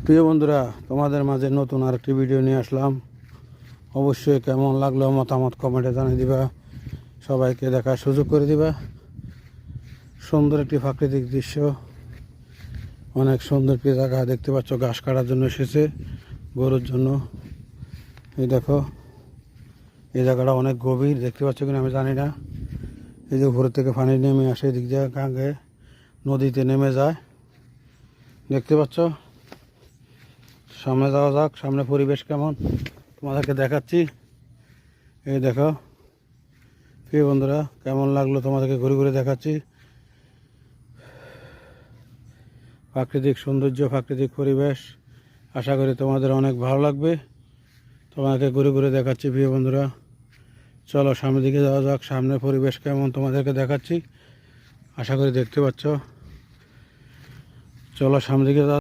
প্রিয় বন্ধুরা, তোমাদের মাঝে নতুন আরেকটি ভিডিও নিয়ে আসলাম। অবশ্যই কেমন লাগলো মতামত কমেন্টে জানিয়ে দিবা, সবাইকে দেখার সুযোগ করে দিবা। সুন্দর একটি প্রাকৃতিক দৃশ্য, অনেক সুন্দর একটি জায়গা দেখতে পাচ্ছ। ঘাস কাটার জন্য এসেছে গরুর জন্য। এই দেখো, এই জায়গাটা অনেক গভীর, দেখতে পাচ্ছ কিনা আমি জানি না। এই যে উপর থেকে পানি নেমে আসে, এদিক দিয়ে গাঙ্গে নদীতে নেমে যায়, দেখতে পাচ্ছ। সামনে যাওয়া যাক, সামনে পরিবেশ কেমন তোমাদেরকে দেখাচ্ছি। এই দেখো প্রিয় বন্ধুরা, কেমন লাগলো তোমাদেরকে ঘুরে ঘুরে দেখাচ্ছি। প্রাকৃতিক সৌন্দর্য, প্রাকৃতিক পরিবেশ, আশা করি তোমাদের অনেক ভালো লাগবে। তোমাদেরকে ঘুরে ঘুরে দেখাচ্ছি প্রিয় বন্ধুরা। চলো সামনের দিকে যাওয়া যাক, সামনের পরিবেশ কেমন তোমাদেরকে দেখাচ্ছি, আশা করি দেখতে পাচ্ছ। চলো সামনের দিকে যাওয়া